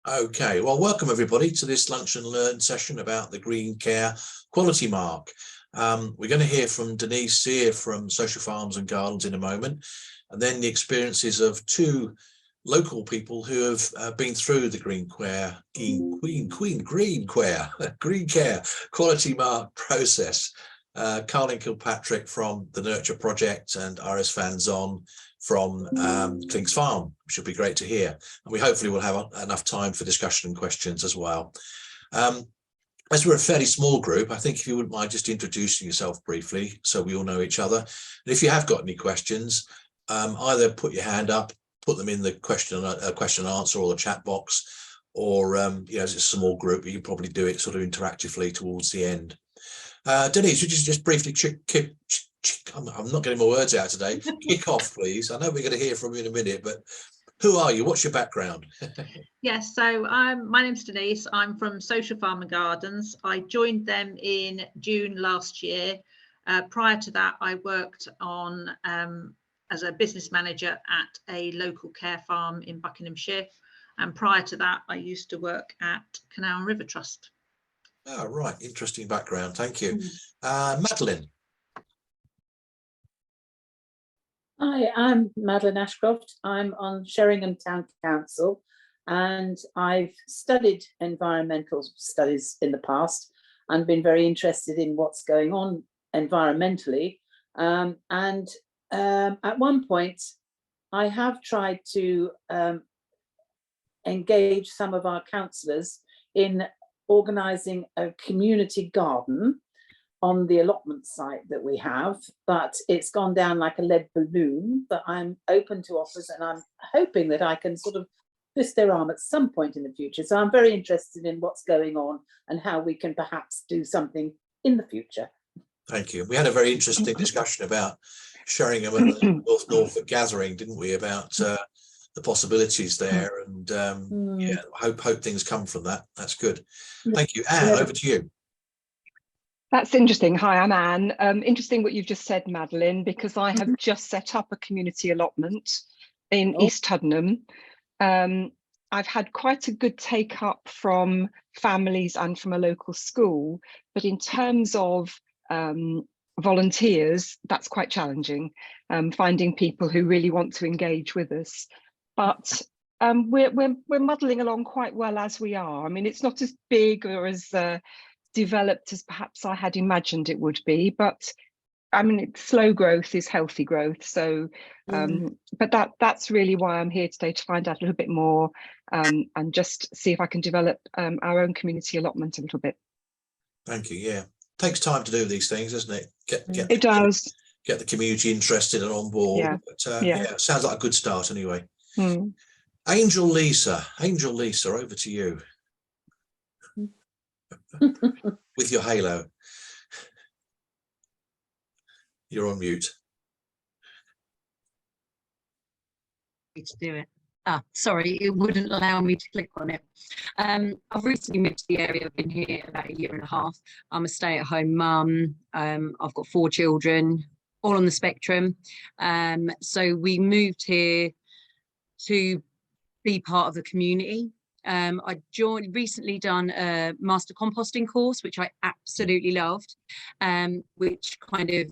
Okay, well, welcome everybody to this Lunch and Learn session about the Green Care Quality Mark. We're going to hear from Denise Sear from Social Farms and Gardens in a moment, and then the experiences of two local people who have been through the Green Care Quality Mark process. Carlyn Kilpatrick from the Nurture Project and Iris Van Zon from Clinks Farm, which will be great to hear. And we hopefully will have enough time for discussion and questions as well. As we're a fairly small group, I think if you wouldn't mind just introducing yourself briefly so we all know each other. And if you have got any questions, either put your hand up, put them in the question and answer or the chat box, or you know, as it's a small group, you can probably do it sort of interactively towards the end. Denise, would you just briefly I'm not getting my words out today. Kick off, please. I know we're going to hear from you in a minute, but who are you? What's your background? Yes, so my name's Denise. I'm from Social Farm and Gardens. I joined them in June last year. Prior to that, I worked on as a business manager at a local care farm in Buckinghamshire. And prior to that, I used to work at Canal and River Trust. Oh, right. Interesting background. Thank you. Madeline. Hi, I'm Madeline Ashcroft. I'm on Sheringham Town Council, and I've studied environmental studies in the past and been very interested in what's going on environmentally. At one point, I have tried to engage some of our councillors in organising a community garden on the allotment site that we have, but it's gone down like a lead balloon. But I'm open to offers, and I'm hoping that I can sort of twist their arm at some point in the future. So I'm very interested in what's going on and how we can perhaps do something in the future. Thank you. We had a very interesting discussion about Sheringham and the North Norfolk gathering, didn't we, about the possibilities there, and yeah, hope things come from that. That's good. Thank you. Anne, over to you. That's interesting. Hi, I'm Anne. Interesting what you've just said, Madeline, because I have just set up a community allotment in East Tuddenham. I've had quite a good take up from families and from a local school, but in terms of volunteers, that's quite challenging, finding people who really want to engage with us. But we're muddling along quite well as we are. I mean, it's not as big or as developed as perhaps I had imagined it would be, but I mean, slow growth is healthy growth. So, but that's really why I'm here today, to find out a little bit more and just see if I can develop our own community allotment a little bit. Thank you. Yeah, takes time to do these things, doesn't it? It does. Get the community interested and on board. Yeah. But, yeah, sounds like a good start anyway. Hmm. Angel Lisa, over to you. With your halo. You're on mute. To do it. Sorry, it wouldn't allow me to click on it. I've recently moved to the area. I've been here about 1.5 years. I'm a stay-at-home mum. I've got 4 children, all on the spectrum. So we moved here to be part of the community. I recently done a master composting course, which I absolutely loved, which kind of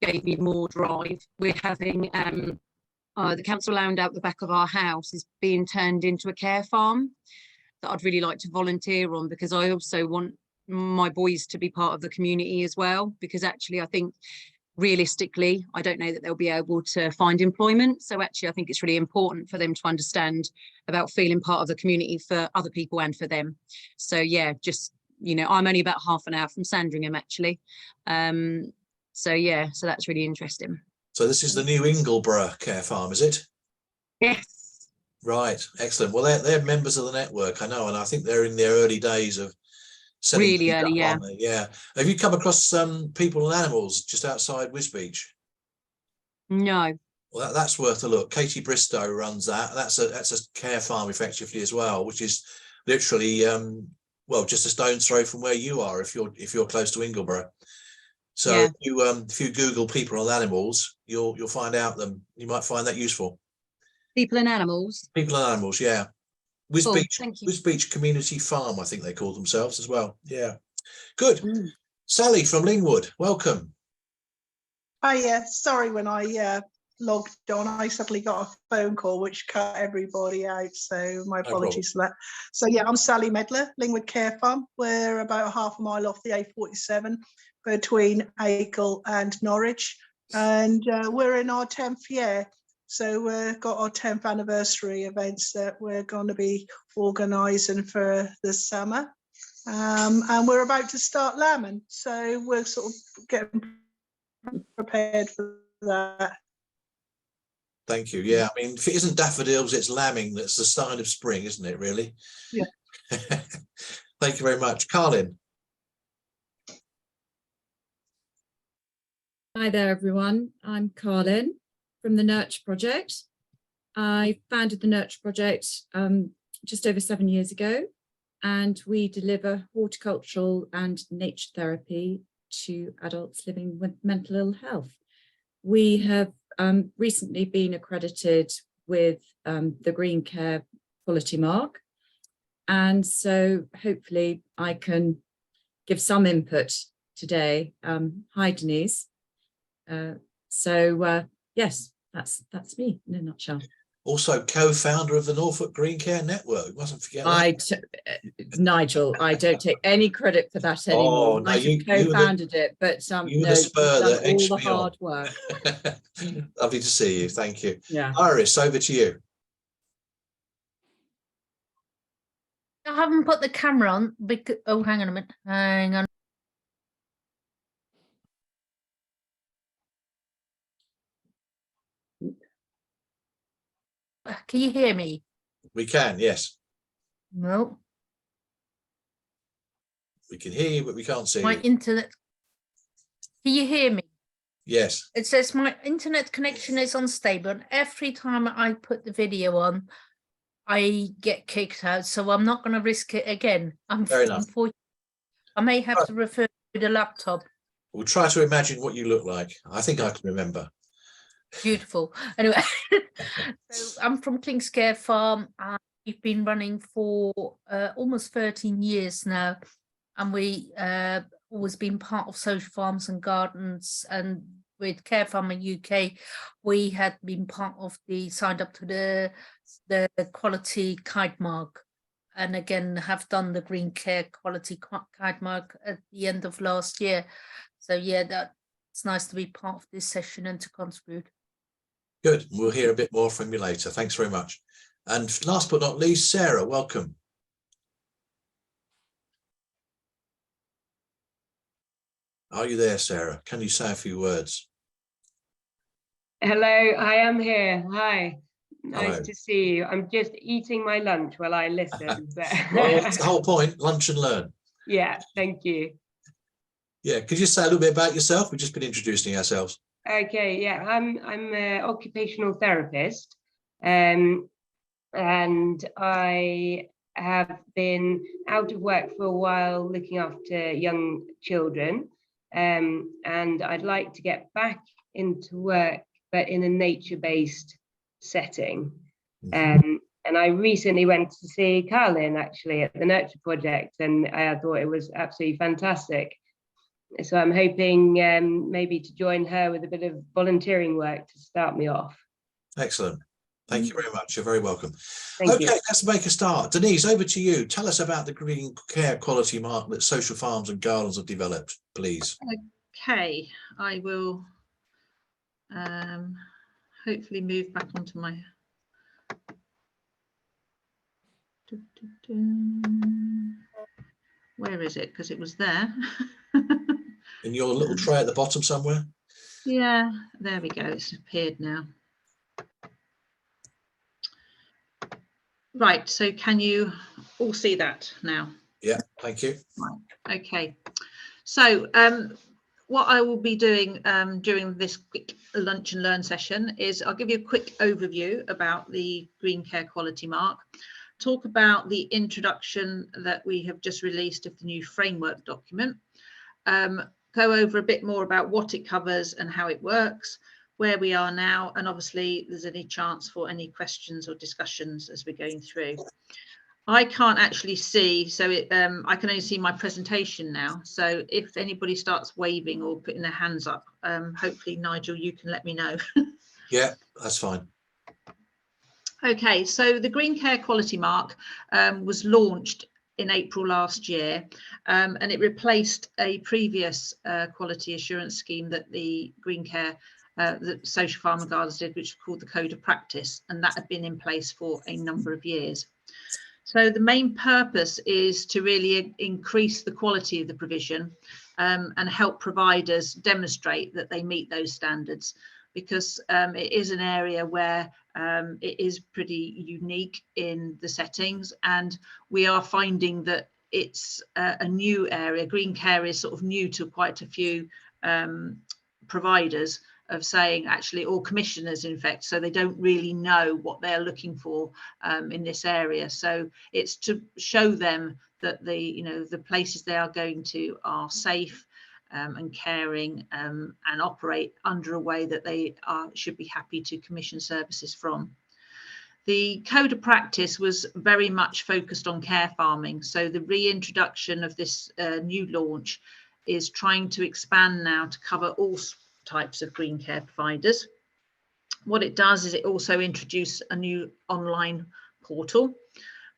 gave me more drive. We're having the council land out the back of our house is being turned into a care farm that I'd really like to volunteer on, because I also want my boys to be part of the community as well, because actually I think realistically, I don't know that they'll be able to find employment. So actually, I think it's really important for them to understand about feeling part of the community for other people and for them. So yeah, just, you know, I'm only about half an hour from Sandringham actually. So yeah, so that's really interesting. So this is the new Ingleborough care farm, is it? Yes. Right, excellent. Well, they're members of the network, I know, and I think they're in their early days of really early, yeah. Yeah. Have you come across some people and animals just outside Wisbeach? No. Well, that's worth a look. Katie Bristow runs that. That's a care farm effectively as well, which is literally well, just a stone's throw from where you are if you're close to Ingleborough. So yeah. If you Google people and animals, you'll find out them. You might find that useful. People and animals. People and animals, yeah. Cool, thank you. Wisbeach Community Farm, I think they call themselves as well. Yeah, good. Mm. Sally from Lingwood, welcome. Hi, sorry when I logged on, I suddenly got a phone call which cut everybody out, so my apologies for that. So yeah, I'm Sally Medler, Lingwood Care Farm. We're about half a mile off the A47 between Acle and Norwich, and we're in our 10th year. So we've got our 10th anniversary events that we're going to be organising for the summer. And we're about to start lambing, so we're sort of getting prepared for that. Thank you. Yeah, I mean, if it isn't daffodils, it's lambing. That's the sign of spring, isn't it, really? Yeah. Thank you very much. Carlyn. Hi there, everyone. I'm Carlyn from the Nurture Project. I founded the Nurture Project just over 7 years ago, and we deliver horticultural and nature therapy to adults living with mental ill health. We have recently been accredited with the Green Care Quality Mark, and so hopefully I can give some input today. Hi, Denise. Yes, that's me in a nutshell. Also co-founder of the Norfolk Green Care Network. Mustn't forget that. Nigel, I don't take any credit for that anymore. Oh, no, I just co-founded it, but you no, the spur that you've done all edged the me hard on. work. Lovely to see you. Thank you. Yeah. Iris, over to you. I haven't put the camera on because, oh, hang on a minute. Hang on. Can you hear me? We can, yes. No. We can hear you, but we can't see My you. internet. Can you hear me? Yes. It says my internet connection is unstable, and every time I put the video on, I get kicked out. So I'm not going to risk it again. Fair enough. I may have to refer to the laptop. We'll try to imagine what you look like. I think I can remember. Beautiful. Anyway, so I'm from Clinks Care Farm. We've been running for almost 13 years now, and we always been part of Social Farms and Gardens. And with Care Farm in UK, we had been part of signed up to the Quality Guide Mark, and again have done the Green Care Quality Guide Mark at the end of last year. So yeah, it's nice to be part of this session and to contribute. Good. We'll hear a bit more from you later. Thanks very much. And last but not least, Sarah, welcome. Are you there, Sarah? Can you say a few words? Hello, I am here. Hi. Nice Hello. to see you. I'm just eating my lunch while I listen. But Well, that's the whole point, lunch and learn. yeah, thank you. Yeah, could you say a little bit about yourself? We've just been introducing ourselves. Okay, yeah, I'm an occupational therapist, and I have been out of work for a while looking after young children, and I'd like to get back into work, but in a nature-based setting. And I recently went to see Carlyn actually at the Nurture Project, and I thought it was absolutely fantastic. So I'm hoping maybe to join her with a bit of volunteering work to start me off. Excellent. Thank you very much. You're very welcome. Thank you. Let's make a start. Denise, over to you. Tell us about the Green Care Quality Mark that Social Farms and Gardens have developed, please. Okay, I will hopefully move back onto my where is it, because it was there. In your little tray at the bottom somewhere? Yeah, there we go, it's appeared now. Right, so can you all see that now? Yeah, thank you. Right, okay. So what I will be doing during this quick lunch and learn session is I'll give you a quick overview about the Green Care Quality Mark, talk about the introduction that we have just released of the new framework document, go over a bit more about what it covers and how it works, where we are now, and obviously there's any chance for any questions or discussions as we're going through. I can't actually see, so I can only see my presentation now. So if anybody starts waving or putting their hands up, hopefully, Nigel, you can let me know. Yeah, that's fine. Okay, so the Green Care Quality Mark was launched in April last year, and it replaced a previous quality assurance scheme that the Green Care that Social Farm and Gardens did, which was called the Code of Practice, and that had been in place for a number of years. So the main purpose is to really increase the quality of the provision and help providers demonstrate that they meet those standards, because it is an area where it is pretty unique in the settings, and we are finding that it's a new area. Green Care is sort of new to quite a few providers, of saying actually, or commissioners in fact, so they don't really know what they're looking for in this area. So it's to show them that the places they are going to are safe and caring and operate under a way that they should be happy to commission services from. The Code of Practice was very much focused on care farming, so the reintroduction of this new launch is trying to expand now to cover all types of green care providers. What it does is it also introduces a new online portal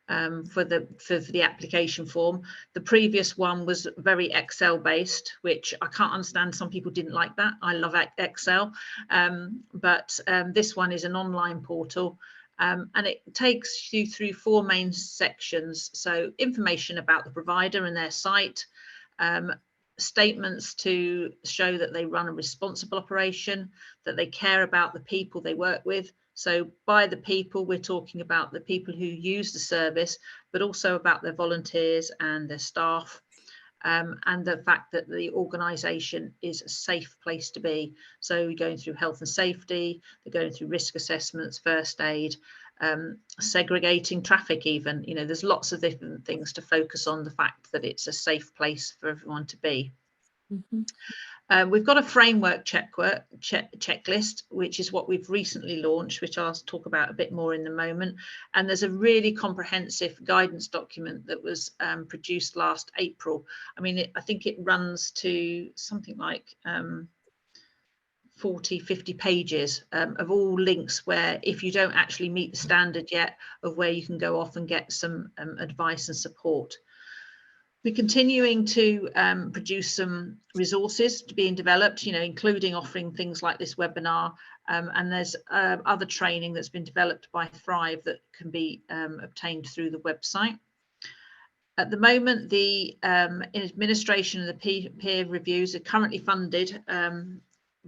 for the application form. The previous one was very Excel based, which I can't understand. Some people didn't like that. I love Excel, but this one is an online portal. And it takes you through 4 main sections. So information about the provider and their site, statements to show that they run a responsible operation, that they care about the people they work with. So by the people, we're talking about the people who use the service, but also about their volunteers and their staff, and the fact that the organisation is a safe place to be. So we're going through health and safety, they're going through risk assessments, first aid, segregating traffic even. There's lots of different things to focus on the fact that it's a safe place for everyone to be. We've got a framework checklist, which is what we've recently launched, which I'll talk about a bit more in a moment. And there's a really comprehensive guidance document that was produced last April. I mean, I think it runs to something like 40, 50 pages of all links where, if you don't actually meet the standard yet, of where you can go off and get some advice and support. We're continuing to produce some resources to being developed, including offering things like this webinar, and there's other training that's been developed by Thrive that can be obtained through the website. At the moment, the administration of the peer reviews are currently funded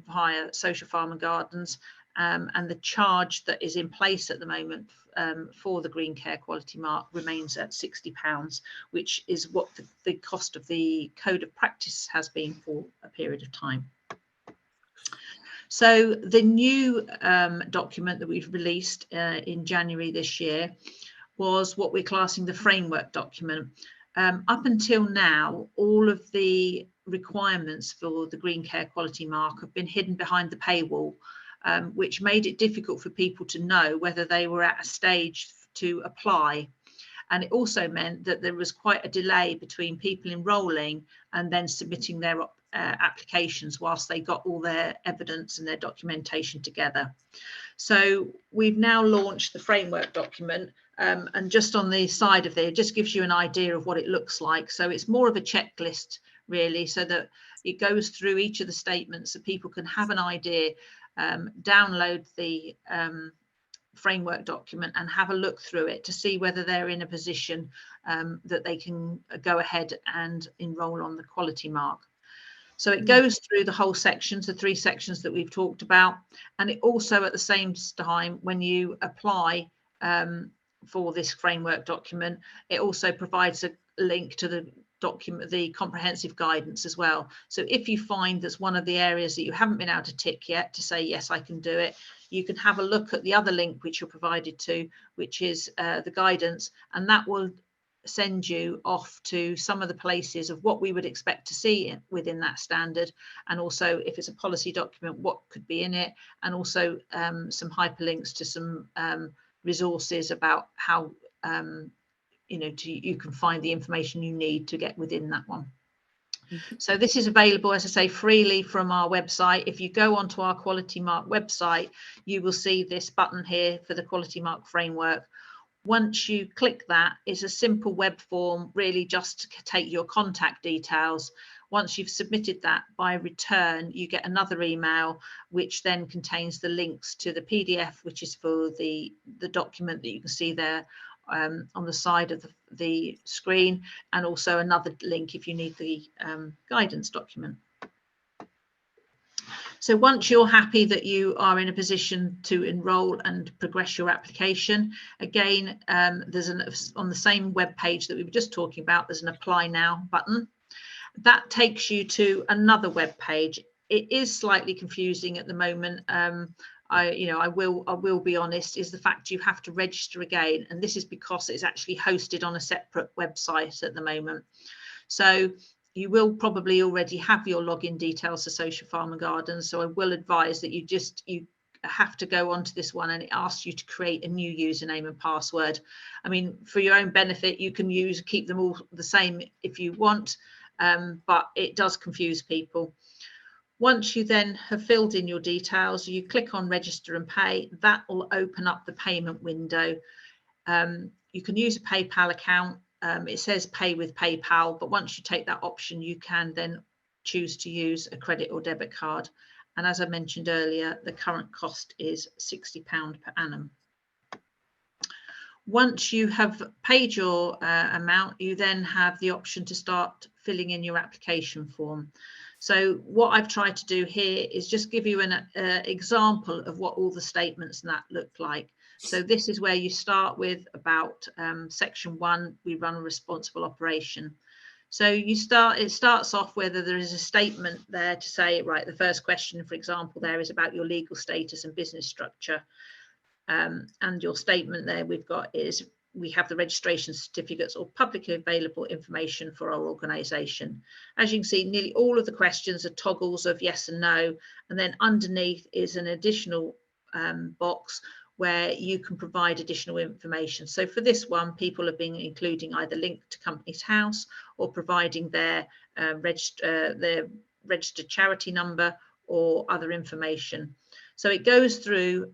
via Social Farm and Gardens, and the charge that is in place at the moment for the Green Care Quality Mark remains at £60, which is what the cost of the Code of Practice has been for a period of time. So the new document that we've released in January this year was what we're classing the framework document. Up until now, all of the requirements for the Green Care Quality Mark have been hidden behind the paywall, which made it difficult for people to know whether they were at a stage to apply. And it also meant that there was quite a delay between people enrolling and then submitting their applications whilst they got all their evidence and their documentation together. So we've now launched the framework document, and just on the side of there, it just gives you an idea of what it looks like. So it's more of a checklist, really, so that it goes through each of the statements so people can have an idea, download the framework document and have a look through it to see whether they're in a position that they can go ahead and enrol on the quality mark. So it goes through the whole sections, the 3 sections that we've talked about, and it also at the same time, when you apply for this framework document, it also provides a link to the document, the comprehensive guidance as well. So if you find that's one of the areas that you haven't been able to tick yet to say, yes, I can do it, you can have a look at the other link which you're provided to, which is the guidance, and that will send you off to some of the places of what we would expect to see within that standard, and also if it's a policy document, what could be in it, and also some hyperlinks to some resources about how you know, you can find the information you need to get within that one. So this is available, as I say, freely from our website. If you go onto our Quality Mark website, you will see this button here for the Quality Mark framework. Once you click that, it's a simple web form, really just to take your contact details. Once you've submitted that, by return, you get another email, which then contains the links to the PDF, which is for the document that you can see there on the side of the screen, and also another link if you need the guidance document. So once you're happy that you are in a position to enrol and progress your application, again, there's on the same web page that we were just talking about, there's an Apply Now button. That takes you to another web page. It is slightly confusing at the moment. I will be honest, is the fact you have to register again, and this is because it's actually hosted on a separate website at the moment. So you will probably already have your login details to Social Farm and Gardens. So I will advise that you have to go onto this one, and it asks you to create a new username and password. I mean, for your own benefit, you can keep them all the same if you want, but it does confuse people. Once you then have filled in your details, you click on Register and Pay. That will open up the payment window. You can use a PayPal account. It says pay with PayPal, but once you take that option, you can then choose to use a credit or debit card. And as I mentioned earlier, the current cost is £60 per annum. Once you have paid your amount, you then have the option to start filling in your application form. So what I've tried to do here is just give you an example of what all the statements and that look like. So this is where you start with about section 1, we run a responsible operation. So it starts off whether there is a statement there to say, right, the first question, for example, there is about your legal status and business structure. And your statement there we've got is, we have the registration certificates or publicly available information for our organisation. As you can see, nearly all of the questions are toggles of yes and no, and then underneath is an additional box where you can provide additional information. So for this one, people have been including either link to Company's House or providing their registered charity number or other information. So it goes through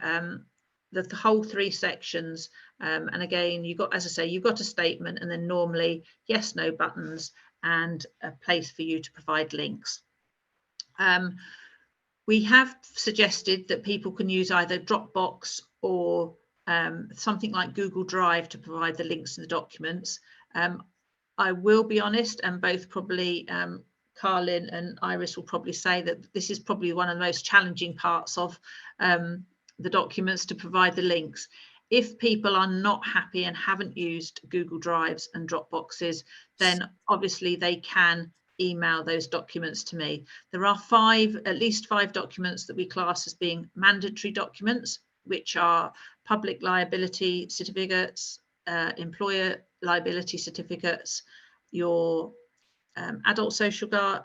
the whole 3 sections, and again, as I say, you've got a statement, and then normally yes, no buttons, and a place for you to provide links. We have suggested that people can use either Dropbox or something like Google Drive to provide the links to the documents. I will be honest, and both probably Carlyn and Iris will probably say that this is probably one of the most challenging parts of the documents, to provide the links. If people are not happy and haven't used Google Drives and Dropboxes, then obviously they can email those documents to me. There are at least five documents that we class as being mandatory documents, which are public liability certificates, employer liability certificates, your adult safeguarding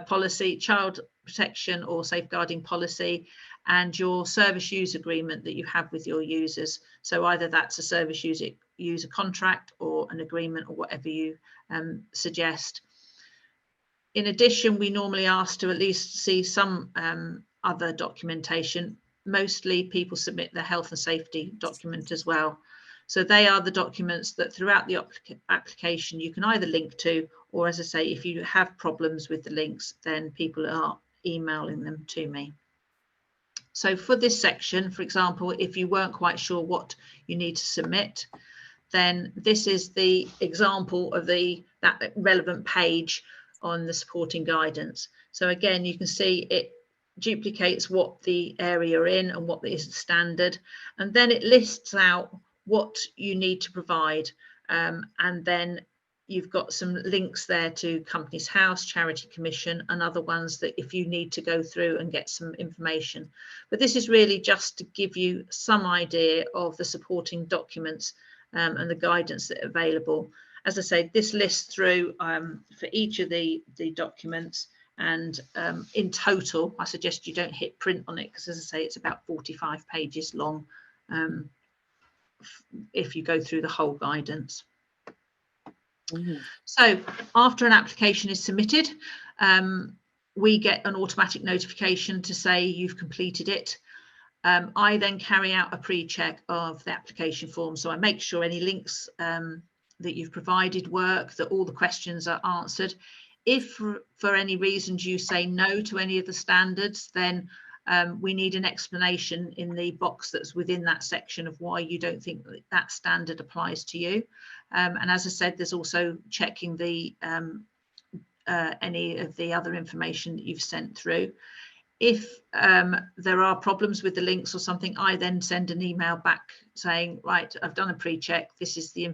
policy, child protection or safeguarding policy, and your service use agreement that you have with your users. So either that's a service user contract or an agreement or whatever you suggest. In addition, we normally ask to at least see some other documentation. Mostly people submit their health and safety document as well. So they are the documents that throughout the application you can either link to, or as I say, if you have problems with the links, then people are emailing them to me. So for this section, for example, if you weren't quite sure what you need to submit, then this is the example of that relevant page on the supporting guidance. So again, you can see it duplicates what the area you're in and what is the standard, and then it lists out what you need to provide, and then you've got some links there to Companies House, Charity Commission, and other ones that if you need to go through and get some information. But this is really just to give you some idea of the supporting documents and the guidance that are available. As I say, this lists through for each of the documents, and in total, I suggest you don't hit print on it, because as I say, it's about 45 pages long if you go through the whole guidance. So after an application is submitted, we get an automatic notification to say you've completed it. I then carry out a pre-check of the application form. So I make sure any links that you've provided work, that all the questions are answered. If for any reasons you say no to any of the standards, then we need an explanation in the box that's within that section of why you don't think that that standard applies to you. And as I said, there's also checking the any of the other information that you've sent through. If there are problems with the links or something, I then send an email back saying, right, I've done a pre-check. This is the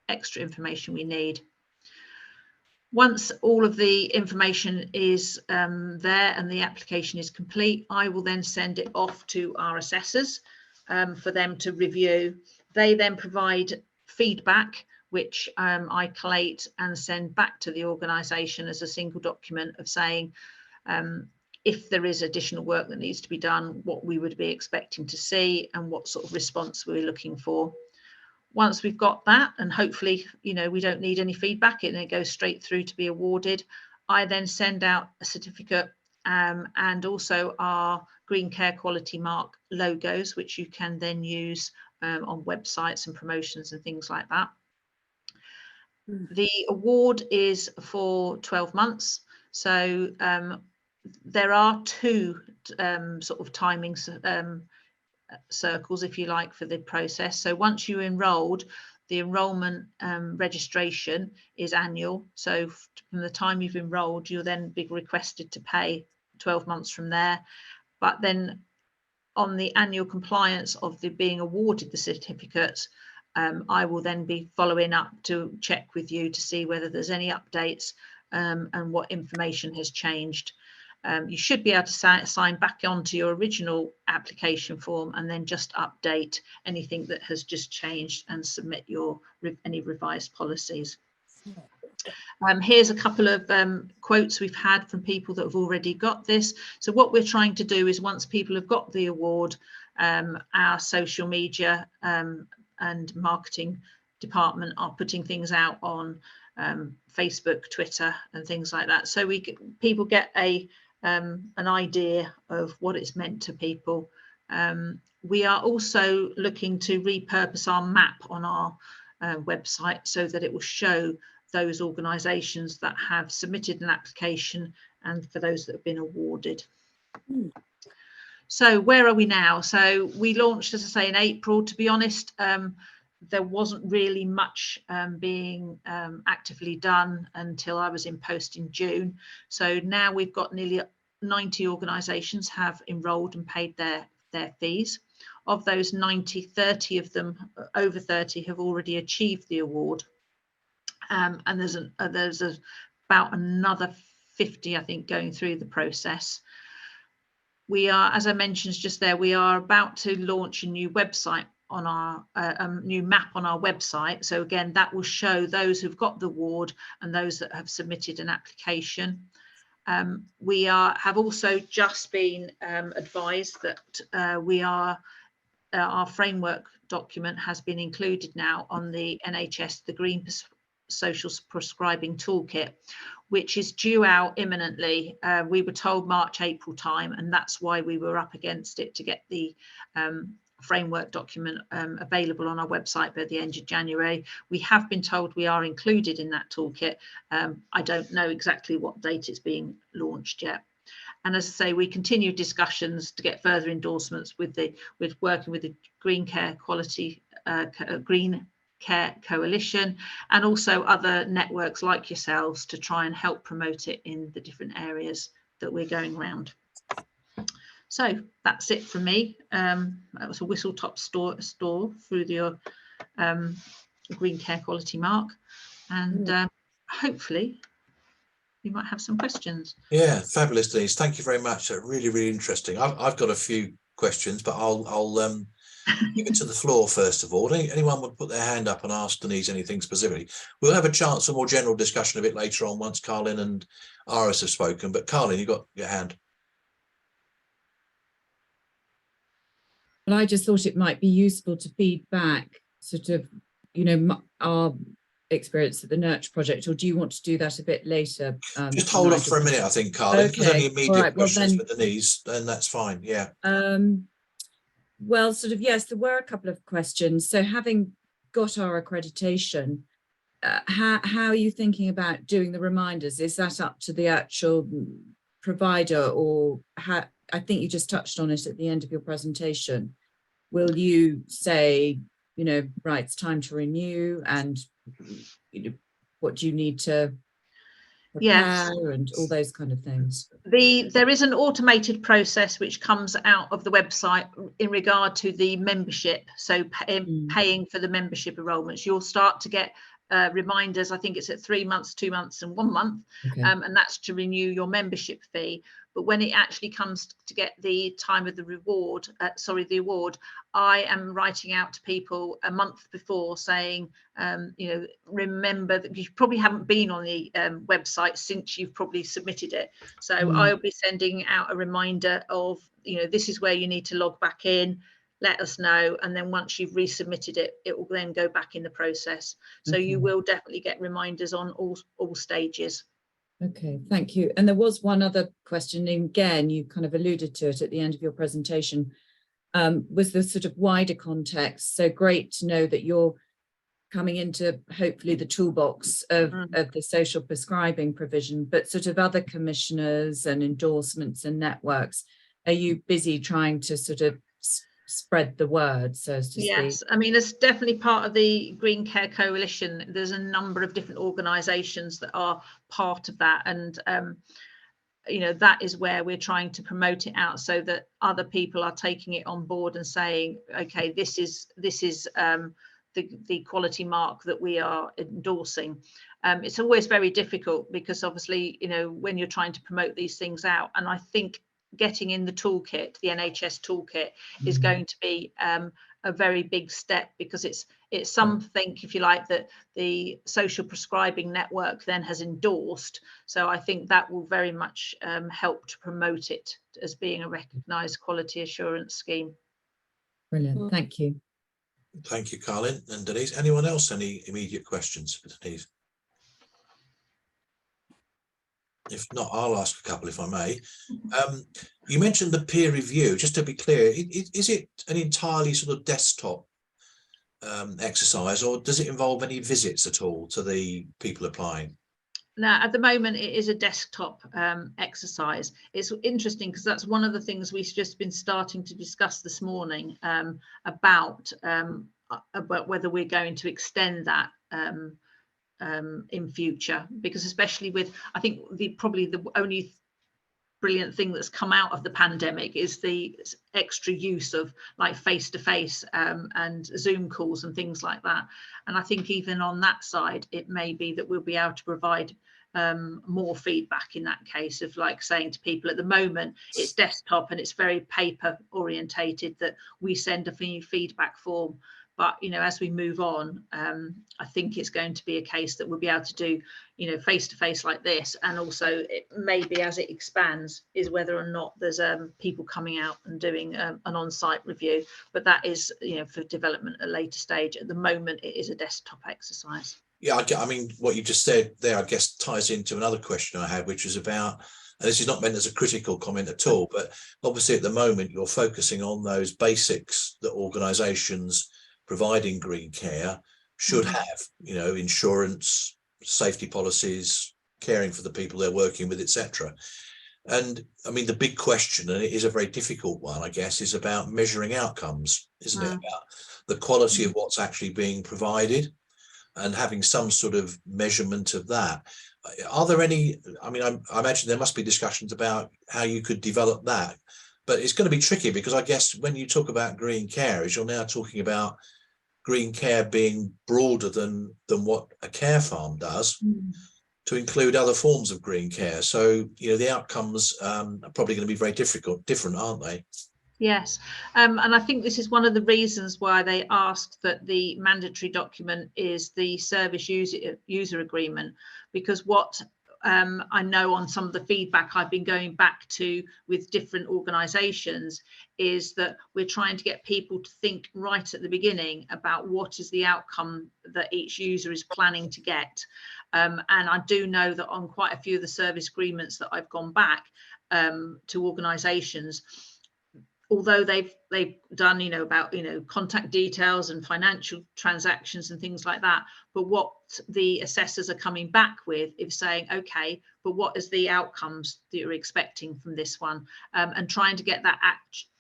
extra information we need. Once all of the information is there and the application is complete, I will then send it off to our assessors for them to review. They then provide feedback, which I collate and send back to the organisation as a single document of saying, if there is additional work that needs to be done, what we would be expecting to see and what sort of response we're looking for. Once we've got that, and hopefully, you know, we don't need any feedback and it goes straight through to be awarded, I then send out a certificate and also our Green Care Quality Mark logos, which you can then use on websites and promotions and things like that. The award is for 12 months. So there are two sort of timings circles, if you like, for the process. So once you're enrolled, the enrolment registration is annual. So from the time you've enrolled, you'll then be requested to pay 12 months from there. But then on the annual compliance of the being awarded the certificates, I will then be following up to check with you to see whether there's any updates and what information has changed. You should be able to sign back onto your original application form and then just update anything that has just changed and submit your any revised policies. Here's a couple of quotes we've had from people that have already got this. So what we're trying to do is, once people have got the award, our social media and marketing department are putting things out on Facebook, Twitter and things like that. So people get an idea of what it's meant to people. We are also looking to repurpose our map on our website so that it will show those organisations that have submitted an application and for those that have been awarded. So where are we now? So we launched, as I say, in April. To be honest, there wasn't really much being actively done until I was in post in June. So now we've got nearly 90 organisations have enrolled and paid their fees. Of those 90, 30 of them, over 30, have already achieved the award. And there's about another 50, I think, going through the process. We are, as I mentioned just there, we are about to launch a new website on our new map on our website. So again, that will show those who've got the award and those that have submitted an application. We have also just been advised that our framework document has been included now on the NHS, the Green Social Prescribing Toolkit, which is due out imminently. We were told March, April time, and that's why we were up against it to get the framework document available on our website by the end of January. We have been told we are included in that toolkit. I don't know exactly what date it's being launched yet. And as I say, we continue discussions to get further endorsements with working with the Green Care Green Care Coalition and also other networks like yourselves to try and help promote it in the different areas that we're going around. So that's it from me. That was a whistle-top tour through your the Green Care Quality Mark, and hopefully we might have some questions. Yeah, fabulous, Denise. Thank you very much. Really, really interesting. I've got a few questions, but I'll give it to the floor first of all. Anyone would put their hand up and ask Denise anything specifically. We'll have a chance for more general discussion a bit later on once Carlyn and Iris have spoken. But Carlyn, you've got your hand. Well, I just thought it might be useful to feed back sort of, you know, our experience at the Nurture project, or do you want to do that a bit later? Just hold off for a minute, I think, Carlyn. If there's any immediate questions for Denise, then that's fine. Yeah. Well, sort of, yes, there were a couple of questions. So having got our accreditation, how are you thinking about doing the reminders? Is that up to the actual provider, or how? I think you just touched on it at the end of your presentation. Will you say, you know, right, it's time to renew, and you know, what do you need to prepare, and all those kind of things? There is an automated process which comes out of the website in regard to the membership. So paying for the membership enrolments, you'll start to get reminders. I think it's at 3 months, 2 months and 1 month, and that's to renew your membership fee. But when it actually comes to get the time of the reward, the award, I am writing out to people a month before saying, you know, remember that you probably haven't been on the website since you've probably submitted it. So I'll be sending out a reminder of, you know, this is where you need to log back in, let us know. And then once you've resubmitted it, it will then go back in the process. So you will definitely get reminders on all stages. Okay, thank you. And there was one other question, and again, you kind of alluded to it at the end of your presentation, was the sort of wider context. So great to know that you're coming into hopefully the toolbox of the social prescribing provision, but sort of other commissioners and endorsements and networks. Are you busy trying to sort of spread the word, so to speak? Yes, I mean, it's definitely part of the Green Care Coalition. There's a number of different organisations that are part of that, and you know, that is where we're trying to promote it out so that other people are taking it on board and saying, okay, this is the quality mark that we are endorsing. It's always very difficult because obviously, you know, when you're trying to promote these things out, and I think getting in the toolkit, the NHS toolkit, is going to be a very big step, because it's something, if you like, that the social prescribing network then has endorsed. So I think that will very much help to promote it as being a recognised quality assurance scheme. Brilliant, thank you. Thank you, Carlyn and Denise. Anyone else, any immediate questions for Denise? If not, I'll ask a couple if I may. You mentioned the peer review. Just to be clear, is it an entirely sort of desktop exercise, or does it involve any visits at all to the people applying? Now, at the moment, it is a desktop exercise. It's interesting because that's one of the things we've just been starting to discuss this morning, about whether we're going to extend that in future, because especially with, I think probably the only brilliant thing that's come out of the pandemic is the extra use of like face-to-face and Zoom calls and things like that. And I think even on that side, it may be that we'll be able to provide more feedback in that case, of like saying to people, at the moment it's desktop and it's very paper orientated, that we send a feedback form. But, you know, as we move on, I think it's going to be a case that we'll be able to do, you know, face-to-face like this. And also it maybe as it expands is whether or not there's people coming out and doing an on-site review. But that is, you know, for development at a later stage. At the moment, it is a desktop exercise. Yeah, I mean, what you just said there, I guess, ties into another question I had, which is about, and this is not meant as a critical comment at all, but obviously at the moment you're focusing on those basics that organisations providing green care should have, you know, insurance, safety policies, caring for the people they're working with, etc. And I mean, the big question, and it is a very difficult one, I guess, is about measuring outcomes, isn't it? About the quality of what's actually being provided and having some sort of measurement of that. Are there any, I mean, I imagine there must be discussions about how you could develop that, but it's going to be tricky, because I guess when you talk about green care, you're now talking about green care being broader than what a care farm does, to include other forms of green care. So, you know, the outcomes are probably going to be very different, aren't they? Yes, and I think this is one of the reasons why they asked that the mandatory document is the service user agreement, because what I know on some of the feedback I've been going back to with different organisations is that we're trying to get people to think right at the beginning about what is the outcome that each user is planning to get. And I do know that on quite a few of the service agreements that I've gone back to organisations, although they've done, you know, about, you know, contact details and financial transactions and things like that, but what the assessors are coming back with is saying, okay, but what is the outcomes that you're expecting from this one, and trying to get that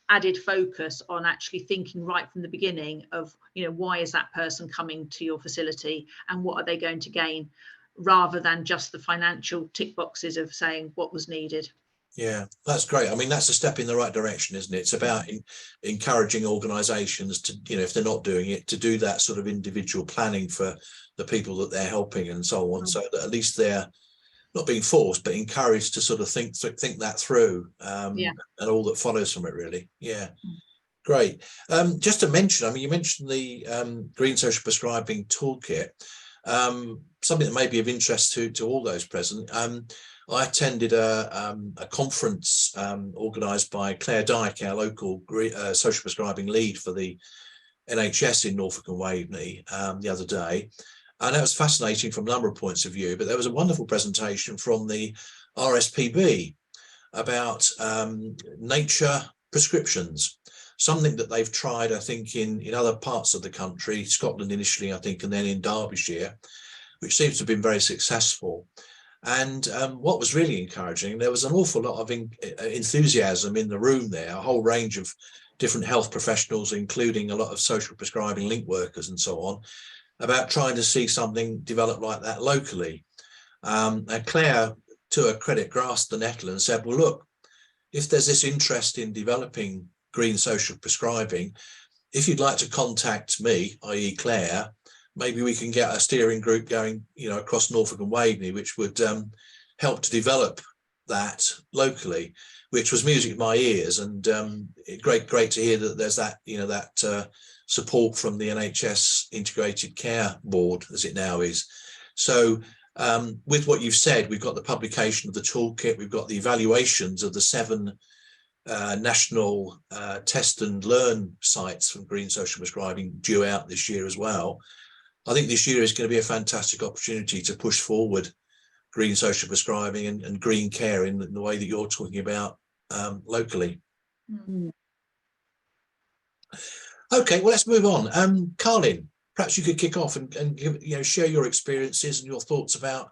added focus on actually thinking right from the beginning of, you know, why is that person coming to your facility and what are they going to gain, rather than just the financial tick boxes of saying what was needed. Yeah, that's great. I mean, that's a step in the right direction, isn't it? It's about encouraging organisations to, you know, if they're not doing it, to do that sort of individual planning for the people that they're helping and so on, so that at least they're not being forced, but encouraged to sort of think that through, and all that follows from it, really. Yeah, great. Just to mention, I mean, you mentioned the Green Social Prescribing Toolkit, something that may be of interest to all those present. I attended a conference organised by Claire Dyke, our local social prescribing lead for the NHS in Norfolk and Waveney, the other day. And that was fascinating from a number of points of view, but there was a wonderful presentation from the RSPB about nature prescriptions, something that they've tried, I think, in other parts of the country, Scotland initially, I think, and then in Derbyshire, which seems to have been very successful. And what was really encouraging, there was an awful lot of enthusiasm in the room there, a whole range of different health professionals, including a lot of social prescribing link workers and so on, about trying to see something develop like that locally. And Claire, to her credit, grasped the nettle and said, well, look, if there's this interest in developing green social prescribing, if you'd like to contact me, i.e. Claire, maybe we can get a steering group going, you know, across Norfolk and Waveney, which would help to develop that locally, which was music to my ears. And great to hear that there's that, you know, that support from the NHS Integrated Care Board, as it now is. So with what you've said, we've got the publication of the toolkit, we've got the evaluations of the 7 national test and learn sites from green social prescribing due out this year as well. I think this year is going to be a fantastic opportunity to push forward green social prescribing and green care in the way that you're talking about locally. Okay, well, let's move on. Carlyn, perhaps you could kick off and you know, share your experiences and your thoughts about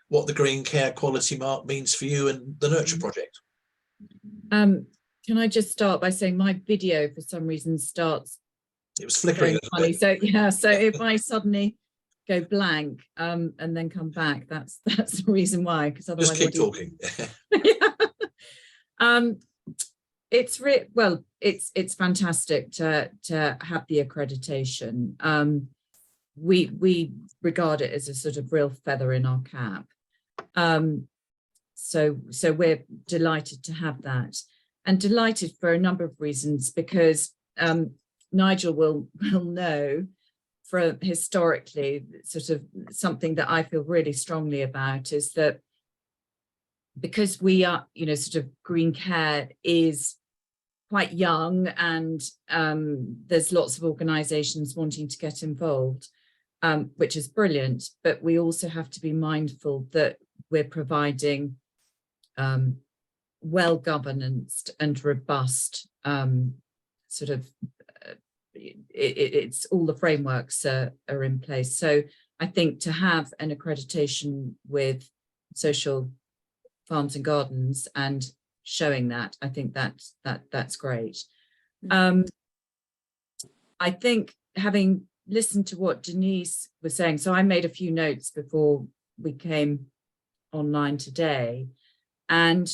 what the Green Care Quality Mark means for you and the Nurture Project. Can I just start by saying my video for some reason starts, it was flickering. Funny. So yeah, so if I suddenly go blank and then come back, that's the reason why, because otherwise just keep talking. It's fantastic to have the accreditation. We regard it as a sort of real feather in our cap. So we're delighted to have that, and delighted for a number of reasons, because Nigel will know from historically, sort of something that I feel really strongly about is that because we are, you know, sort of green care is quite young, and there's lots of organisations wanting to get involved, which is brilliant, but we also have to be mindful that we're providing well-governed and robust sort of it's all the frameworks are in place. So I think to have an accreditation with social farms and gardens and showing that, I think that's great. I think, having listened to what Denise was saying, so I made a few notes before we came online today, and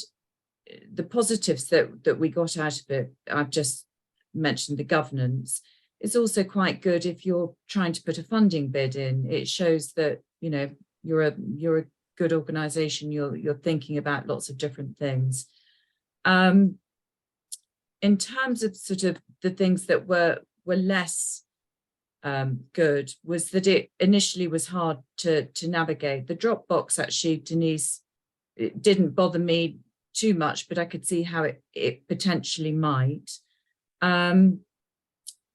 the positives that we got out of it, I've just mentioned the governance, it's also quite good if you're trying to put a funding bid in. It shows that, you know, you're a good organisation. You're thinking about lots of different things. In terms of sort of the things that were less good, was that it initially was hard to navigate. The Dropbox, actually, Denise, it didn't bother me too much, but I could see how it potentially might.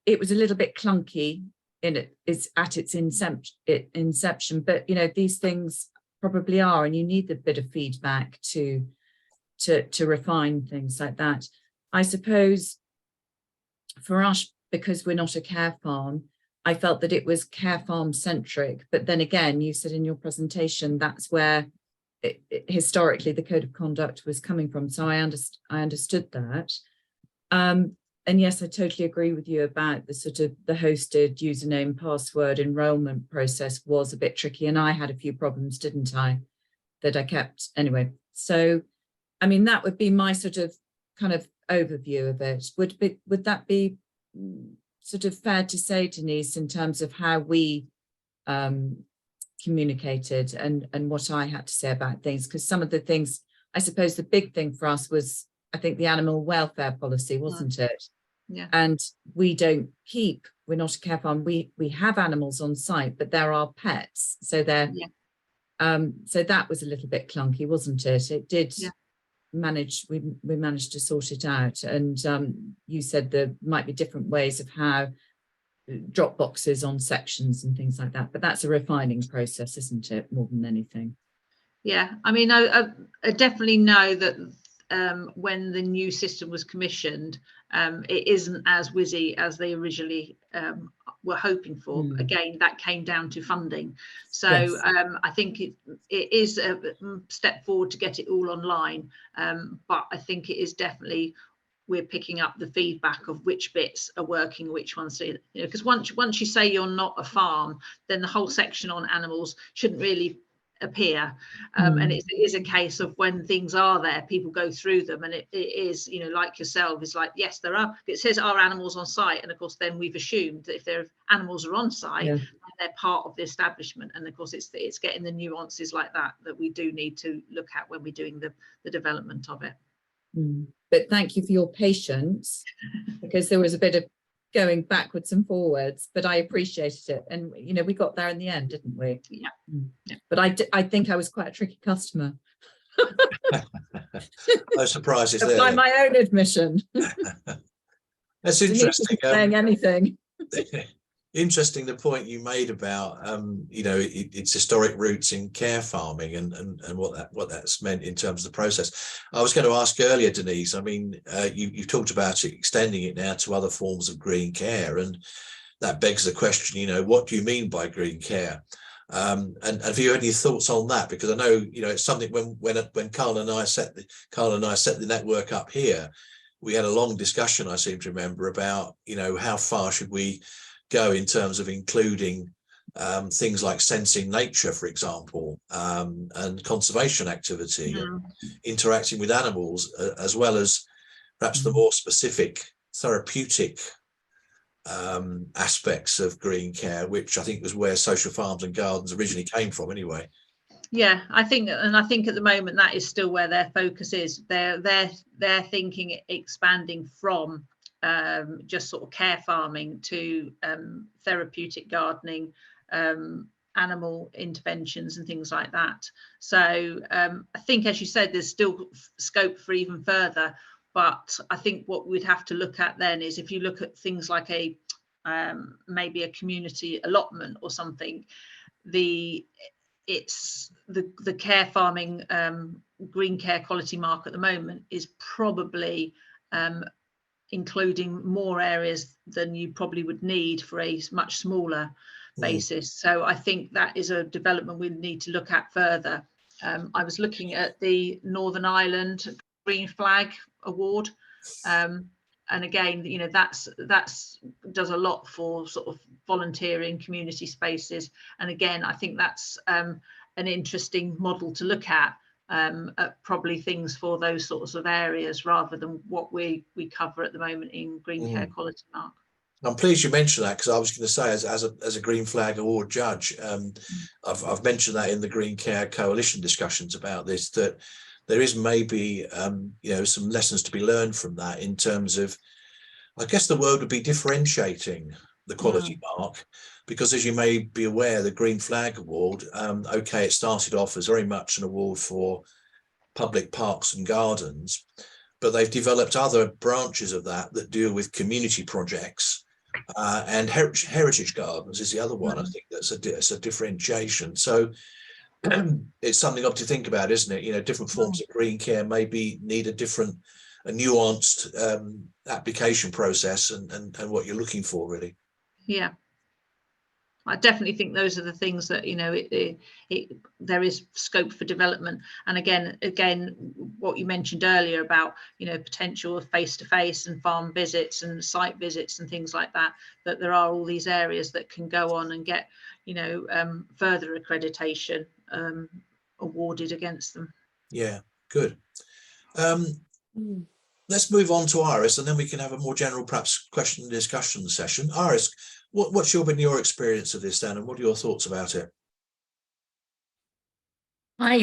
It was a little bit clunky at its inception, but you know, these things probably are, and you need a bit of feedback to refine things like that. I suppose for us, because we're not a care farm, I felt that it was care farm centric, but then again, you said in your presentation that's where historically the code of conduct was coming from, so I understood that. And yes, I totally agree with you about the sort of the hosted username password enrollment process was a bit tricky, and I had a few problems, didn't I, that I kept anyway. So I mean, that would be my sort of kind of overview of it. Would that be sort of fair to say, Denise, in terms of how we communicated and what I had to say about things? Because some of the things, I suppose the big thing for us was, I think, the animal welfare policy, wasn't it? Yeah. And we're not a care farm, we have animals on site, but they're our pets, so they're so that was a little bit clunky, wasn't it? It did manage, we managed to sort it out, and you said there might be different ways of how drop boxes on sections and things like that, but that's a refining process, isn't it, more than anything? Yeah, I mean, I definitely know that when the new system was commissioned, it isn't as whizzy as they originally were hoping for. Again, that came down to funding. So Yes. I think it is a step forward to get it all online, but I think it is definitely, we're picking up the feedback of which bits are working, which ones, you know, because once you say you're not a farm, then the whole section on animals shouldn't really appear, and it is a case of when things are there, people go through them, and it is, you know, like yourself, it's like, yes, there are, it says are animals on site, and of course then we've assumed that if their animals are on site, they're part of the establishment, and of course it's getting the nuances like that we do need to look at when we're doing the development of it. But thank you for your patience, because there was a bit of going backwards and forwards, but I appreciated it, and you know, we got there in the end, didn't we? Yeah. But I think I was quite a tricky customer. No surprises there. By my own admission. That's interesting. Saying anything. Interesting, the point you made about you know, its historic roots in care farming and what that's meant in terms of the process. I was going to ask earlier, Denise, I mean, you talked about extending it now to other forms of green care, and that begs the question, you know, what do you mean by green care? And have you any thoughts on that? Because I know, you know, it's something when Carlyn and I set the network up here, we had a long discussion, I seem to remember, about, you know, how far should we go in terms of including things like sensing nature, for example, and conservation activity, and interacting with animals, as well as perhaps the more specific therapeutic aspects of green care, which I think was where social farms and gardens originally came from anyway. Yeah, I think at the moment that is still where their focus is. They're thinking expanding from just sort of care farming to therapeutic gardening, animal interventions and things like that. So I think, as you said, there's still scope for even further, but I think what we'd have to look at then is, if you look at things like a maybe a community allotment or something, the care farming green care quality mark at the moment is probably including more areas than you probably would need for a much smaller basis. So I think that is a development we need to look at further. I was looking at the Northern Ireland Green Flag Award, and again, you know, that's does a lot for sort of volunteering community spaces, and again, I think that's an interesting model to look at probably things for those sorts of areas, rather than what we cover at the moment in green care quality mark. I'm pleased you mentioned that, because I was going to say, as a Green Flag Award judge, I've mentioned that in the Green Care Coalition discussions about this, that there is maybe some lessons to be learned from that, in terms of, I guess the word would be differentiating the quality mark, because as you may be aware, the Green Flag Award, it started off as very much an award for public parks and gardens, but they've developed other branches of that deal with community projects, and heritage gardens is the other one. I think that's a differentiation. So it's something up to think about, isn't it? Different forms of green care maybe need a nuanced application process and what you're looking for, really. Yeah, I definitely think those are the things that, there is scope for development. And again, what you mentioned earlier about, potential of face-to-face and farm visits and site visits and things like that, that there are all these areas that can go on and get, further accreditation awarded against them. Yeah, good. Let's move on to Iris, and then we can have a more general, perhaps, question and discussion session. Iris, what's been your experience of this, then, and what are your thoughts about it? I'm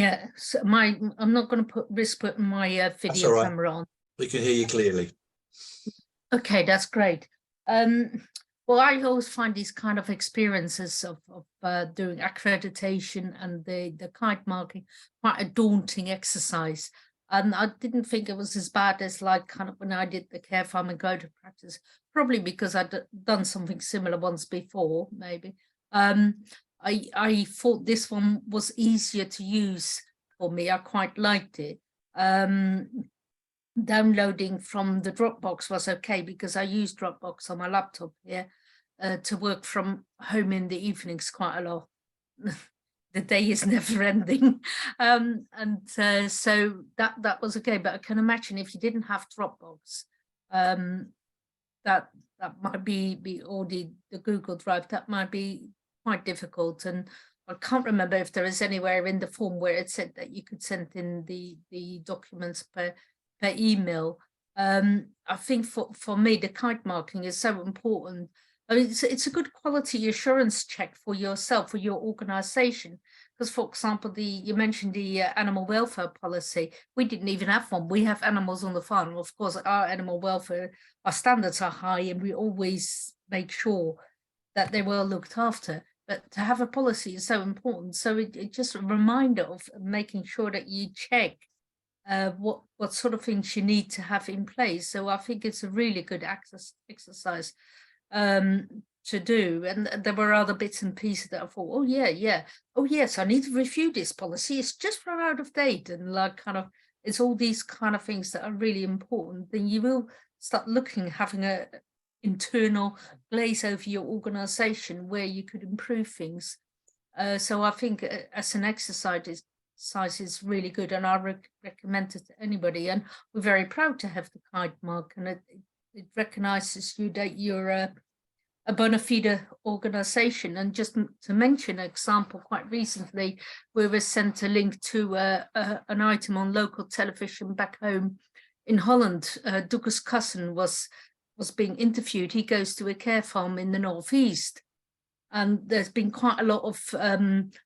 not going to risk putting my video camera on. We can hear you clearly. Okay, that's great. Well, I always find these kind of experiences of doing accreditation and the kite marking quite a daunting exercise. And I didn't think it was as bad as kind of when I did the care farm and go to practice, probably because I'd done something similar once before, maybe. I thought this one was easier to use for me. I quite liked it. Downloading from the Dropbox was okay, because I use Dropbox on my laptop here to work from home in the evenings quite a lot. The day is never ending. So that was okay. But I can imagine if you didn't have Dropbox, that might be, or the Google Drive, that might be quite difficult. And I can't remember if there is anywhere in the form where it said that you could send in the documents per email. I think for me, the kite marking is so important. I mean, it's a good quality assurance check for yourself, for your organization. Because, for example, you mentioned the animal welfare policy. We didn't even have one. We have animals on the farm. Of course, our animal welfare, our standards are high, and we always make sure that they were looked after. But to have a policy is so important. So it's just a reminder of making sure that you check what sort of things you need to have in place. So I think it's a really good exercise to do. And there were other bits and pieces that I thought, oh yes, I need to review this policy, it's just run out of date, and it's all these kind of things that are really important. Then you will start having a internal glaze over your organization where you could improve things. So I think as an exercise is really good, and I recommend it to anybody. And we're very proud to have the kite mark, and it recognizes you that you're a bona fide organization. And just to mention an example, quite recently we were sent a link to an item on local television back home in Holland. Douglas Cousin was being interviewed. He goes to a care farm in the northeast, and there's been quite a lot of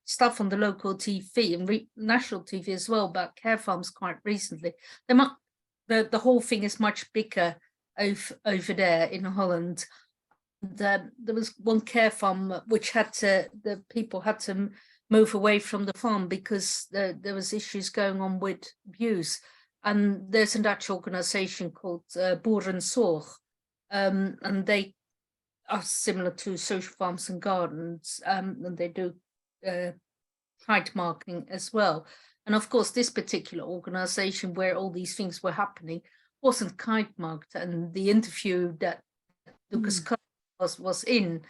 stuff on the local TV and national TV as well about care farms quite recently. The whole thing is much bigger over there in Holland. There was one care farm which the people had to move away from the farm because there was issues going on with abuse. And there's a Dutch organization called Boerenzorg, and they are similar to social farms and gardens, and they do kite marking as well. And of course, this particular organization where all these things were happening wasn't kite marked. And the interview that Lucas was in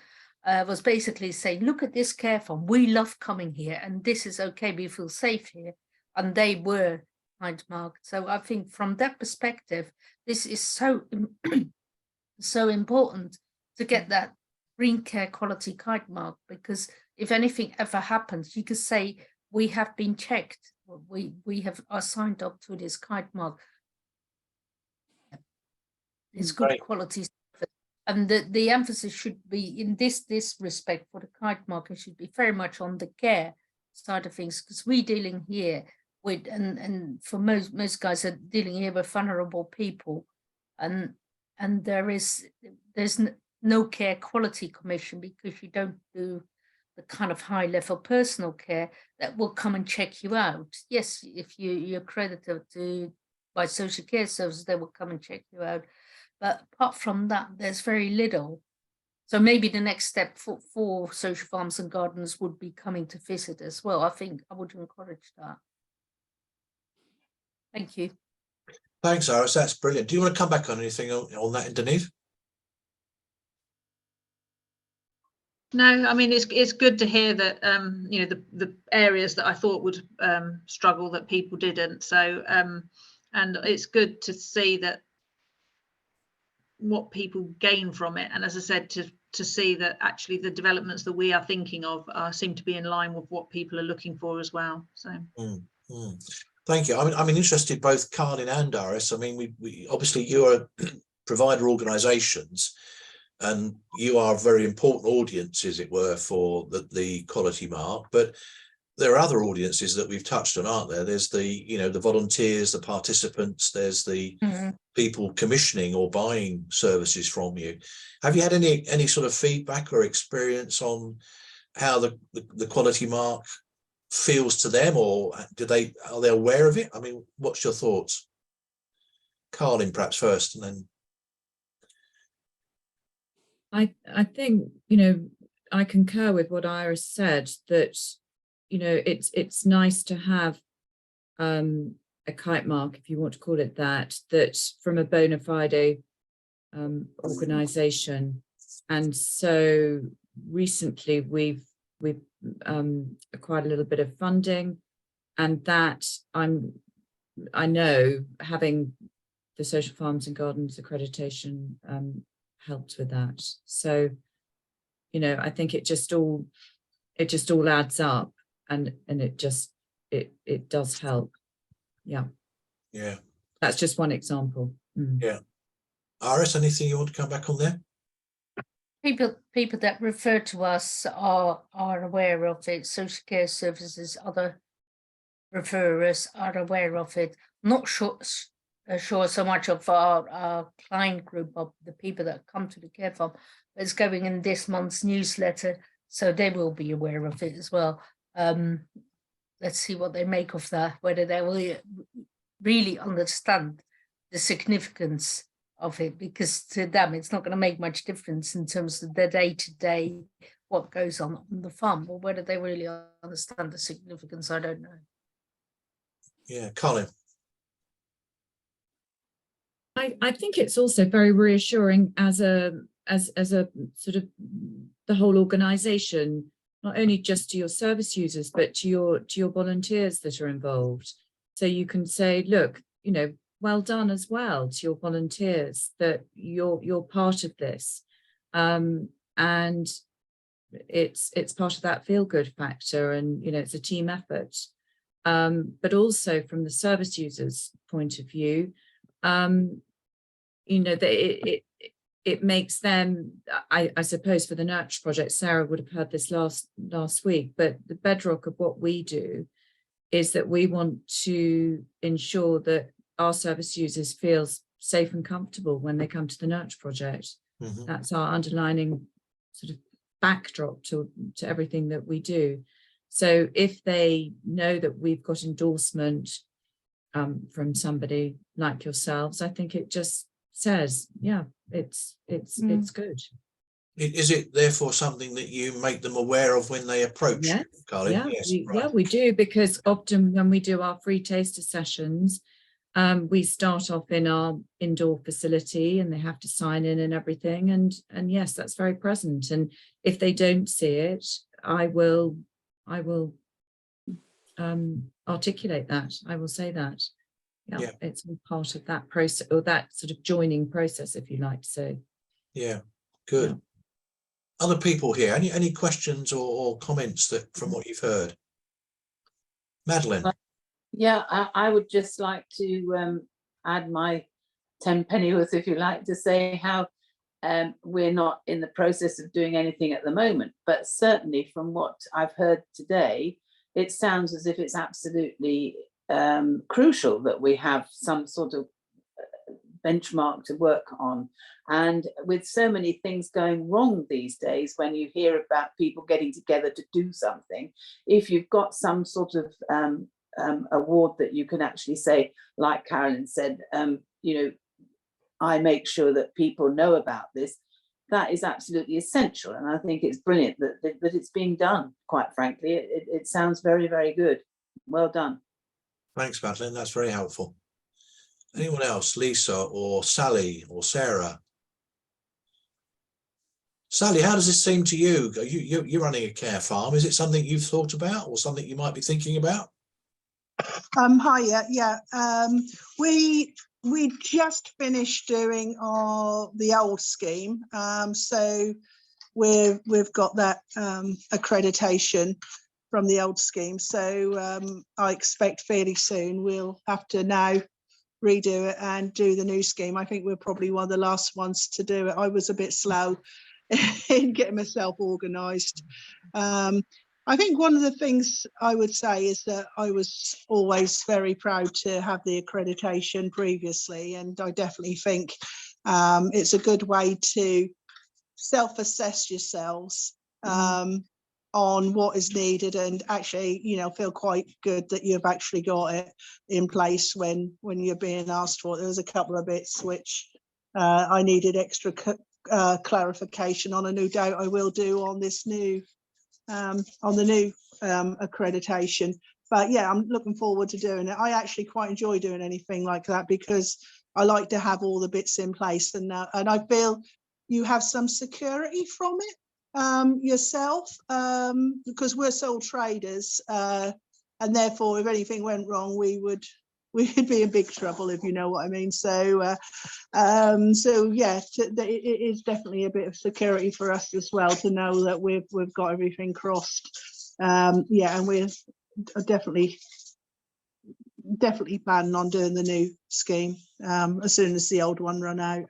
was basically saying, look at this care farm, we love coming here, and this is okay, we feel safe here. And they were kite marked. So I think from that perspective, this is so so important to get that green care quality kite mark, because if anything ever happens, you could say we have been checked, we are signed up to this kite mark. It's good quality. And the emphasis should be in this respect for the kite market should be very much on the care side of things, because we're dealing here with, and for most guys are dealing here with vulnerable people, and there's no care quality commission, because you don't do the kind of high level personal care that will come and check you out. Yes, if you're accredited by social care services, they will come and check you out. But apart from that, there's very little. So maybe the next step for social farms and gardens would be coming to visit as well. I think I would encourage that. Thank you. Thanks, Iris. That's brilliant. Do you want to come back on anything on that, Denise? No, I mean, it's good to hear that you know, the areas that I thought would struggle, that people didn't. So and it's good to see that what people gain from it, and as I said, to see that actually the developments that we are thinking of seem to be in line with what people are looking for as well. So Thank you. I'm interested, both Carlyn and Iris. I mean, we obviously, you are provider organisations, and you are a very important audience, as it were, for the quality mark. But there are other audiences that we've touched on, aren't there? There's the, you know, the volunteers, the participants, there's the people commissioning or buying services from you. Have you had any sort of feedback or experience on how the quality mark feels to them, or are they aware of it? I mean, what's your thoughts? Carlyn, perhaps first, and then I think, you know, I concur with what Iris said, that, you know, it's nice to have a kite mark, if you want to call it that, that's from a bona fide organisation. And so recently we've acquired a little bit of funding, and that I know having the Social Farms and Gardens accreditation helped with that. So, you know, I think it just all adds up, and it does help. Yeah, that's just one example. Yeah. Iris, anything you want to come back on there? People that refer to us are aware of it. Social care services, other referrers are aware of it. Not sure so much of our client group, of the people that come to the care farm, but it's going in this month's newsletter, so they will be aware of it as well. Let's see what they make of that, whether they will really understand the significance of it, because to them it's not going to make much difference in terms of their day-to-day what goes on the farm, or whether they really understand the significance, I don't know. Yeah, Carlyn. I think it's also very reassuring as a sort of the whole organisation, not only just to your service users, but to your volunteers that are involved. So you can say, look, you know, well done as well to your volunteers, that you're part of this, and it's part of that feel-good factor, and you know, it's a team effort. But also from the service users' point of view, you know, that it makes them, I suppose for the Nurture project, Sarah would have heard this last week, but the bedrock of what we do is that we want to ensure that our service users feel safe and comfortable when they come to the Nurture project. That's our underlining sort of backdrop to everything that we do. So if they know that we've got endorsement from somebody like yourselves, I think it just says, yeah, it's good. Is it therefore something that you make them aware of when they approach? Yes, Carlyn? yeah, Yes, yeah, we do, because often when we do our free taster sessions, we start off in our indoor facility and they have to sign in and everything, and yes, that's very present. And if they don't see it, I will articulate that. I will say that. Yeah, it's all part of that process, or that sort of joining process, if you like to say. Yeah, good. Yeah. Other people here, any questions or comments that from what you've heard? Madeline. Yeah, I would just like to add my 10 pennyworth, if you like, to say how We're not in the process of doing anything at the moment, but certainly from what I've heard today, it sounds as if it's absolutely crucial that we have some sort of benchmark to work on. And with so many things going wrong these days, when you hear about people getting together to do something, if you've got some sort of award that you can actually say, like Carolyn said, you know, I make sure that people know about this, that is absolutely essential. And I think it's brilliant that it's being done, quite frankly. It sounds very, very good. Well done. Thanks, Madeline. That's very helpful. Anyone else? Lisa or Sally or Sarah? Sally, how does this seem to you? You're running a care farm. Is it something you've thought about or something you might be thinking about? Hiya, yeah. We just finished doing the old scheme, so we've got that accreditation from the old scheme. So I expect fairly soon we'll have to now redo it and do the new scheme. I think we're probably one of the last ones to do it. I was a bit slow in getting myself organised. I think one of the things I would say is that I was always very proud to have the accreditation previously, and I definitely think it's a good way to self-assess yourselves on what is needed, and actually, you know, feel quite good that you've actually got it in place when you're being asked for it. There was a couple of bits which I needed extra clarification on, and no doubt I will do on this new on the new accreditation. But yeah, I'm looking forward to doing it. I actually quite enjoy doing anything like that because I like to have all the bits in place, and I feel you have some security from it yourself, because we're sole traders, and therefore if anything went wrong, we'd be in big trouble, if you know what I mean. So yeah, it is definitely a bit of security for us as well to know that we've got everything crossed. Yeah, and we're definitely planning on doing the new scheme as soon as the old one run out.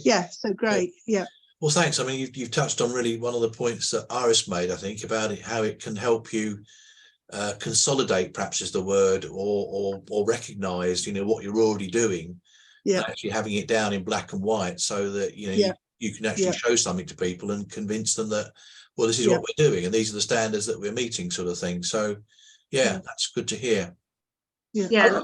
Yeah, so great. Yeah. Well, thanks. I mean, you've touched on really one of the points that Iris made, I think, about it, how it can help you consolidate, perhaps is the word, or recognize, you know, what you're already doing, yeah, and actually having it down in black and white, so that, you know, you can actually show something to people and convince them that, well, this is what we're doing and these are the standards that we're meeting, sort of thing. So yeah, that's good to hear. Yeah,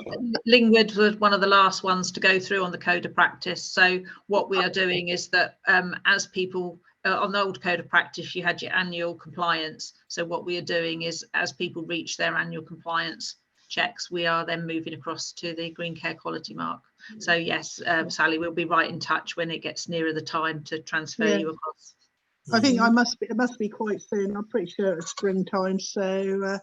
Lingwood was one of the last ones to go through on the code of practice. So what we are doing is that as people on the old code of practice, you had your annual compliance. So what we are doing is, as people reach their annual compliance checks, we are then moving across to the Green Care Quality Mark. So yes, Sally, we'll be right in touch when it gets nearer the time to transfer you across. I think it must be quite soon. I'm pretty sure it's springtime. So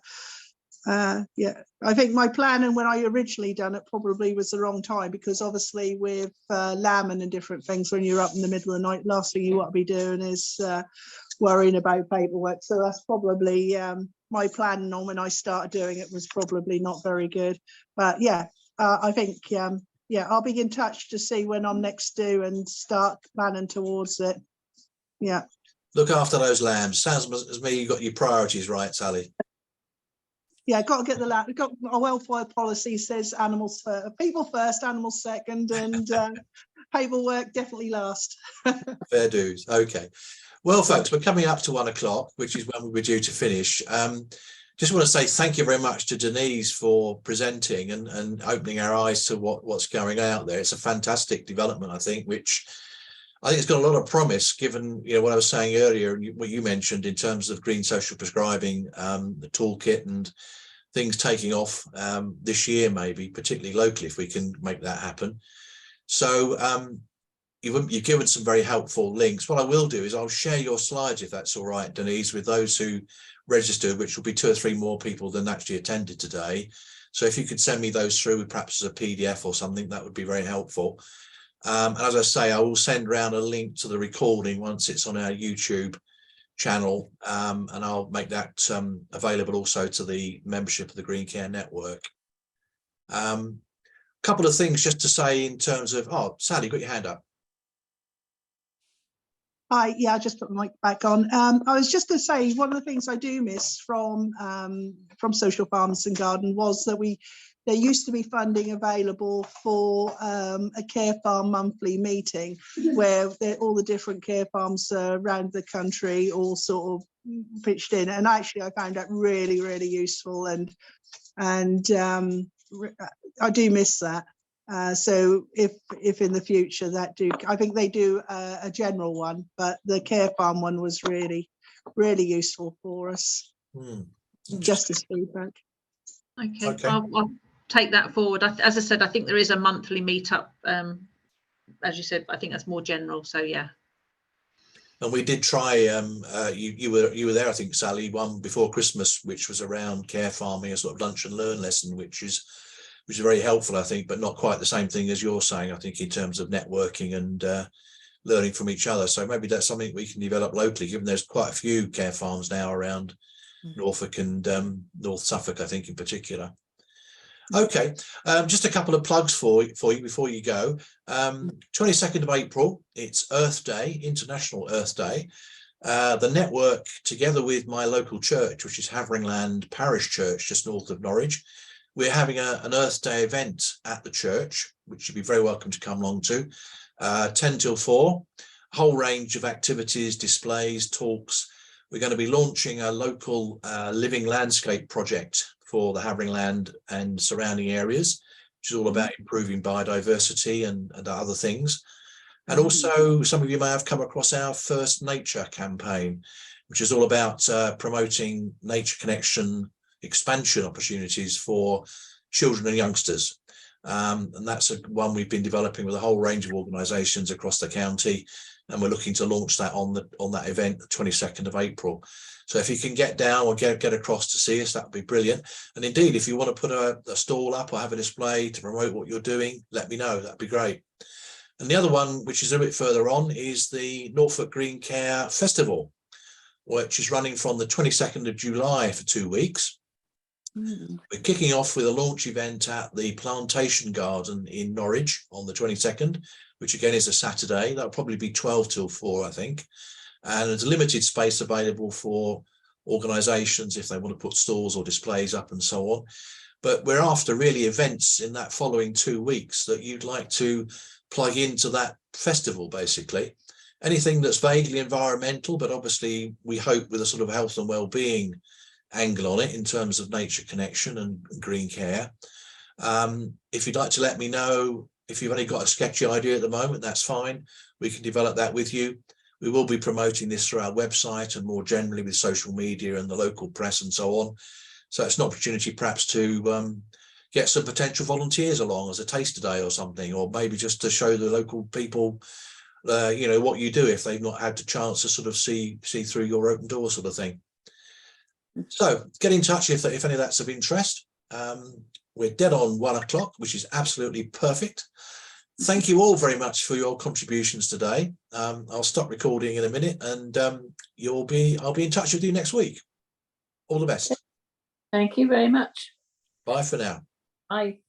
yeah, I think my plan, and when I originally done it, probably was the wrong time, because obviously with lambing and different things, when you're up in the middle of the night, last thing you want to be doing is worrying about paperwork. So that's probably my plan on when I started doing it was probably not very good. But yeah, I think yeah, I'll be in touch to see when I'm next due and start planning towards it. Yeah. Look after those lambs. Sounds as me you got your priorities right, Sally. Yeah, got to get the lamb. Got our welfare policy says animals first, people first, animals second, and paperwork definitely last. Fair dues. Okay. Well, folks, we're coming up to 1 o'clock, which is when we were due to finish. Just want to say thank you very much to Denise for presenting and opening our eyes to what's going out there. It's a fantastic development, I think, which I think it's got a lot of promise, given, you know, what I was saying earlier and what you mentioned in terms of green social prescribing, the toolkit and things taking off this year, maybe, particularly locally, if we can make that happen. So you've given some very helpful links. What I will do is I'll share your slides, if that's all right, Denise, with those who registered, which will be 2 or 3 more people than actually attended today. So if you could send me those through, perhaps as a PDF or something, that would be very helpful. And as I say, I will send around a link to the recording once it's on our YouTube channel, and I'll make that available also to the membership of the Green Care Network. Couple of things just to say in terms of, oh, Sally, got your hand up. Hi, yeah, I just put the mic back on. I was just going to say, one of the things I do miss from Social Farms and Garden was that there used to be funding available for a care farm monthly meeting where all the different care farms around the country all sort of pitched in, and actually I found that really, really useful, and I do miss that. So if in the future I think they do a general one, but the care farm one was really, really useful for us. Just as feedback. Okay. I'll take that forward. As I said, I think there is a monthly meetup. As you said, I think that's more general. So yeah. And we did try. You were there, I think, Sally, one before Christmas, which was around care farming, a sort of lunch and learn lesson, which is very helpful, I think, but not quite the same thing as you're saying, I think, in terms of networking and learning from each other. So maybe that's something we can develop locally, given there's quite a few care farms now around Norfolk and North Suffolk, I think, in particular. Okay, just a couple of plugs for you before you go. 22nd of April, it's Earth Day, International Earth Day. The network, together with my local church, which is Haveringland Parish Church, just north of Norwich, we're having an Earth Day event at the church, which you'd be very welcome to come along to, 10 till 4, a whole range of activities, displays, talks. We're going to be launching a local living landscape project for the Haveringland and surrounding areas, which is all about improving biodiversity and other things. And also, some of you may have come across our First Nature campaign, which is all about promoting nature connection expansion opportunities for children and youngsters. And that's one we've been developing with a whole range of organisations across the county, and we're looking to launch that on that event, the 22nd of April. So if you can get down or get across to see us, that would be brilliant. And indeed, if you want to put a stall up or have a display to promote what you're doing, let me know. That'd be great. And the other one, which is a bit further on, is the Norfolk Green Care Festival, which is running from the 22nd of July for 2 weeks. We're kicking off with a launch event at the Plantation Garden in Norwich on the 22nd, which again is a Saturday. That'll probably be 12 till 4, I think. And there's a limited space available for organisations if they want to put stalls or displays up and so on. But we're after really events in that following 2 weeks that you'd like to plug into that festival, basically. Anything that's vaguely environmental, but obviously we hope with a sort of health and well-being angle on it in terms of nature connection and green care. If you'd like to let me know, if you've only got a sketchy idea at the moment, that's fine. We can develop that with you. We will be promoting this through our website and more generally with social media and the local press and so on. So it's an opportunity perhaps to get some potential volunteers along as a taster day or something, or maybe just to show the local people you know, what you do if they've not had the chance to sort of see through your open door sort of thing. So get in touch if any of that's of interest. We're dead on 1 o'clock, which is absolutely perfect. Thank you all very much for your contributions today. I'll stop recording in a minute, and I'll be in touch with you next week. All the best. Thank you very much. Bye for now. Bye.